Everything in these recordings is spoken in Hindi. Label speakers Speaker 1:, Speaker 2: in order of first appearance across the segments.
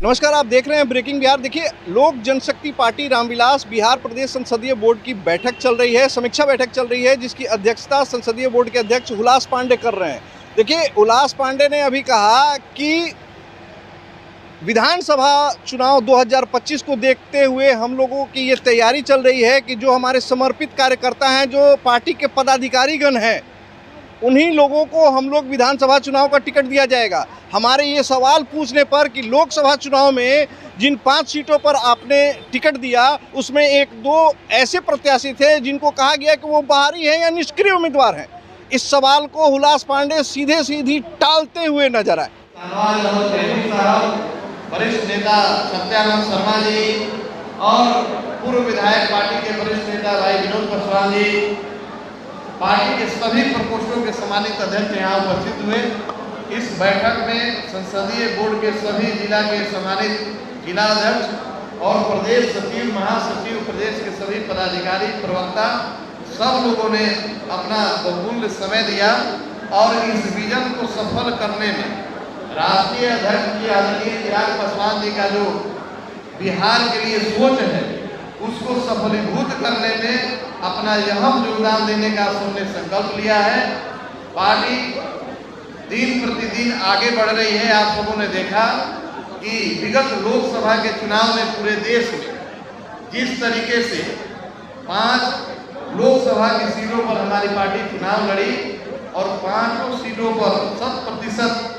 Speaker 1: नमस्कार, आप देख रहे हैं ब्रेकिंग बिहार। देखिए, लोक जनशक्ति पार्टी रामविलास बिहार प्रदेश संसदीय बोर्ड की बैठक चल रही है, समीक्षा बैठक चल रही है, जिसकी अध्यक्षता संसदीय बोर्ड के अध्यक्ष उल्लास पांडे कर रहे हैं। देखिए, उल्लास पांडे ने अभी कहा कि विधानसभा चुनाव 2025 को देखते हुए हम लोगों की ये तैयारी चल रही है कि जो हमारे समर्पित कार्यकर्ता हैं, जो पार्टी के पदाधिकारीगण हैं, उन्हीं लोगों को हम लोग विधानसभा चुनाव का टिकट दिया जाएगा। हमारे ये सवाल पूछने पर कि लोकसभा चुनाव में जिन 5 सीटों पर आपने टिकट दिया, उसमें 1-2 ऐसे प्रत्याशी थे जिनको कहा गया कि वो बाहरी हैं या निष्क्रिय उम्मीदवार हैं। इस सवाल को उल्लास पांडे सीधे सीधी टालते हुए नजर आए।
Speaker 2: वरिष्ठ नेता सत्यानंद शर्मा जी और पूर्व विधायक पार्टी के वरिष्ठ नेता भाई विनोद पासवान जी, पार्टी के सभी प्रकोष्ठों के सम्मानित अध्यक्ष यहाँ उपस्थित हुए। इस बैठक में संसदीय बोर्ड के सभी जिला के सम्मानित जिला अध्यक्ष और प्रदेश सचिव, महासचिव, प्रदेश के सभी पदाधिकारी, प्रवक्ता, सब लोगों ने अपना बहुमूल्य समय दिया और इस विजन को सफल करने में राष्ट्रीय अध्यक्ष जी आदरणीय चिराग पासवान जी का जो बिहार के लिए सोच है, उसको सफलीभूत करने में अपना अहम योगदान देने का सबने संकल्प लिया है। पार्टी दिन प्रतिदिन आगे बढ़ रही है। आप सबों ने देखा कि विगत लोकसभा के चुनाव में पूरे देश में जिस तरीके से 5 लोकसभा की सीटों पर हमारी पार्टी चुनाव लड़ी और 5 सीटों पर 100%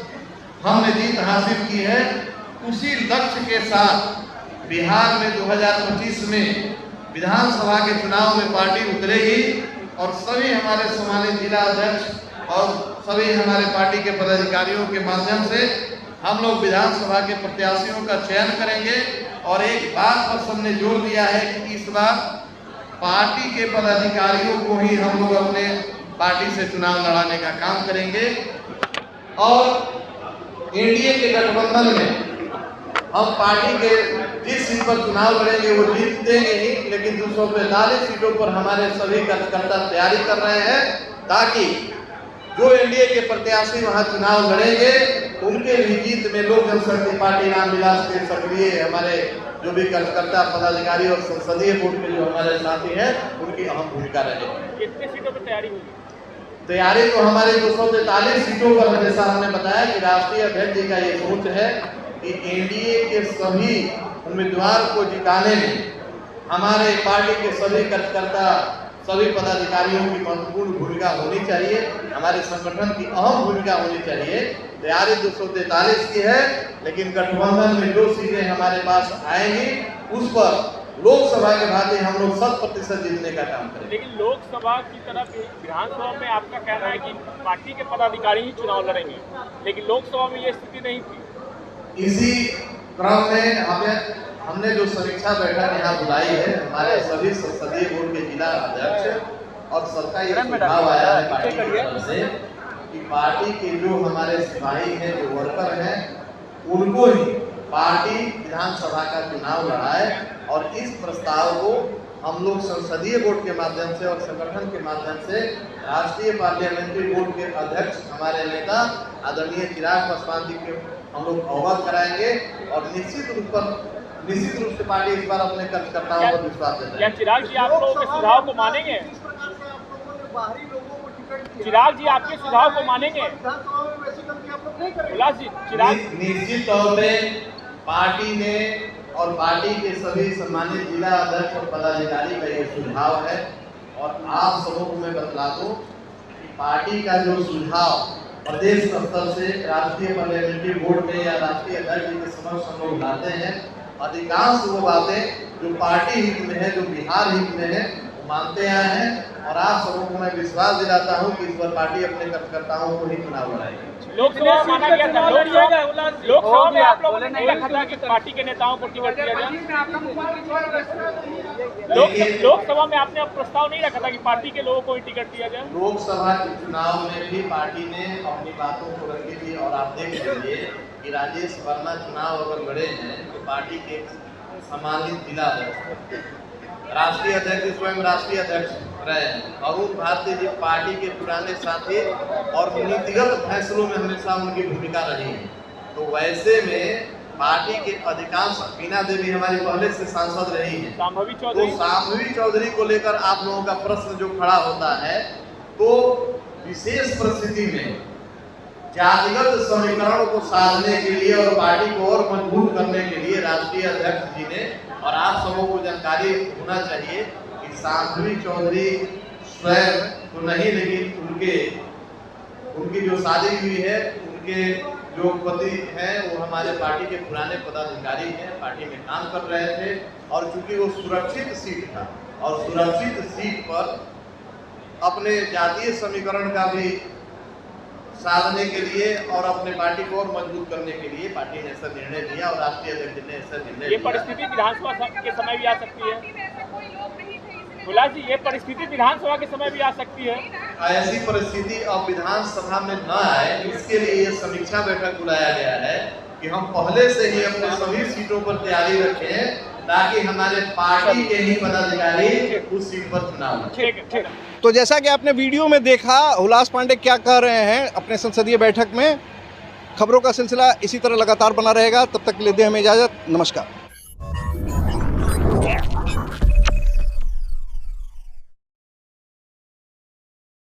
Speaker 2: हमने जीत हासिल की है, उसी लक्ष्य के साथ बिहार में 2025 में विधानसभा के चुनाव में पार्टी उतरेगी और सभी हमारे सम्मानित जिला अध्यक्ष और सभी हमारे पार्टी के पदाधिकारियों के माध्यम से हम लोग विधानसभा के प्रत्याशियों का चयन करेंगे। और एक बात पर सबने जोर दिया है कि इस बार पार्टी के पदाधिकारियों को ही हम लोग अपने पार्टी से चुनाव लड़ाने का काम करेंगे। और एनडीए के गठबंधन में हम पार्टी के जिस सीट पर चुनाव लड़ेंगे वो जीत देंगे ही, लेकिन 245 सीटों पर हमारे सभी कार्यकर्ता तैयारी कर रहे हैं ताकि जो एनडीए के प्रत्याशी वहां चुनाव लड़ेंगे उनके भी जीत में लोक जनशक्ति पार्टी रामविलास के सक्रिय हमारे जो भी कार्यकर्ता, पदाधिकारी और संसदीय बोर्ड के जो हमारे साथी हैं, उनकी अहम भूमिका रहेगी।
Speaker 3: कितनी सीटों पर तैयारी होगी?
Speaker 2: तैयारी तो हमारे 243 सीटों पर, जैसा हमने बताया कि राष्ट्रीय अध्यक्ष जी का ये सोच है कि एनडीए के सभी उम्मीदवार को जिताने में हमारे पार्टी के सभी कार्यकर्ता, सभी पदाधिकारियों की महत्वपूर्ण भूमिका होनी चाहिए, हमारे संगठन की अहम भूमिका होनी चाहिए। तैयारी 243 की है, लेकिन गठबंधन में जो सीटें हमारे पास आएंगी उस पर लोकसभा के भांति हम लोग 100% जीतने का काम करेंगे।
Speaker 3: लेकिन लोकसभा की तरफ विधानसभा में आपका कहना है कि पार्टी के पदाधिकारी ही चुनाव लड़ेंगे, लेकिन लोकसभा में ये स्थिति नहीं थी।
Speaker 2: इसी क्रम में हमने जो समीक्षा बैठक यहाँ बुलाई है, हमारे सभी संसदीय बोर्ड के जिला अध्यक्ष और सबका ये सुझाव आया है पार्टी की तरफ से कि पार्टी के जो हमारे सिपाही हैं, जो वर्कर हैं, उनको ही पार्टी विधानसभा का चुनाव लड़ाए। और इस प्रस्ताव को हम लोग संसदीय बोर्ड के माध्यम से और संगठन के माध्यम से राष्ट्रीय पार्लियामेंट्री बोर्ड के अध्यक्ष हमारे नेता आदरणीय चिराग पासवान जी के हम लोग अवगत कराएंगे और निश्चित रूप से पार्टी इस बार अपने कार्यकर्ताओं पर विश्वास देता है।
Speaker 3: क्या चिराग जी आप लोगों के सुझाव को मानेंगे? चिराग जी आपके सुझाव को मानेंगे? उल्लास जी, चिराग
Speaker 2: निश्चित तौर पे पार्टी ने और पार्टी के सभी सम्मानित जिला अध्यक्ष और पदाधिकारी का ये सुझाव है। और आप सबों को मैं बतला दूं कि पार्टी का जो सुझाव प्रदेश स्तर से राष्ट्रीय पार्लियामेंट्री बोर्ड में या राष्ट्रीय अध्यक्ष जी के समक्ष हम लोग लाते हैं, अधिकांश वो बातें जो पार्टी हित में है, जो बिहार हित में है, मानते आए हैं। और आप सबों को मैं विश्वास दिलाता हूं कि इस बार पार्टी अपने कार्यकर्ताओं को ही चुनाव लड़ाएगी।
Speaker 3: लोकसभा माना गया था, लोकसभा में आप लोगों ने नहीं रखा था कि पार्टी के नेताओं को टिकट दिया जाए। लोकसभा में आपने अब प्रस्ताव नहीं रखा था कि पार्टी के लोगों को ही टिकट दिया जाए।
Speaker 2: लोकसभा के चुनाव में भी पार्टी ने अपनी बातों को रखी थी। और आप देख लीजिए कि राजेश वर्मा चुनाव अगर लड़े हैं तो पार्टी के सम्मानित जिला अध्यक्ष, राष्ट्रीय अध्यक्ष, स्वयं राष्ट्रीय अध्यक्ष रहे हैं। अरुण भारती जी पार्टी के पुराने साथी और नीतिगत फैसलों में हमेशा उनकी भूमिका रही है। तो वैसे में पार्टी के अधिकांश, बीना देवी हमारी पहले से सांसद रही है, तो शांभवी चौधरी को लेकर आप लोगों का प्रश्न जो खड़ा होता है, तो विशेष परिस्थिति में जातिगत समीकरण को साधने के लिए और पार्टी को और मजबूत करने के लिए राष्ट्रीय अध्यक्ष जी ने, और आप सबों को जानकारी होना चाहिए कि शांभवी चौधरी स्वयं तो नहीं, लेकिन उनकी जो शादी हुई है, उनके जो पति हैं वो हमारे पार्टी के पुराने पदाधिकारी हैं, पार्टी में काम कर रहे थे। और चूंकि वो सुरक्षित सीट था और सुरक्षित सीट पर अपने जातीय समीकरण का भी साधने के लिए और अपने पार्टी को और मजबूत करने के लिए पार्टी ने ऐसा निर्णय लिया और राष्ट्रीय अध्यक्ष ने ऐसा निर्णय लिया।
Speaker 3: ये परिस्थिति विधानसभा के समय भी आ सकती है हुलास जी, ये परिस्थिति विधानसभा के समय भी आ सकती है।
Speaker 2: ऐसी परिस्थिति अब विधानसभा में न आए, इसके लिए ये समीक्षा बैठक बुलाया गया है कि हम पहले से ही अपने सभी सीटों पर तैयारी रखें, ताकि हमारे पार्टी के ही पदाधिकारी उस सीट पर चुनाव लड़ें।
Speaker 1: तो जैसा कि आपने वीडियो में देखा, हुलास पांडे क्या कह रहे हैं अपने संसदीय बैठक में। खबरों का सिलसिला इसी तरह लगातार बना रहेगा। तब तक के लिए दें हमें इजाज़त। नमस्कार।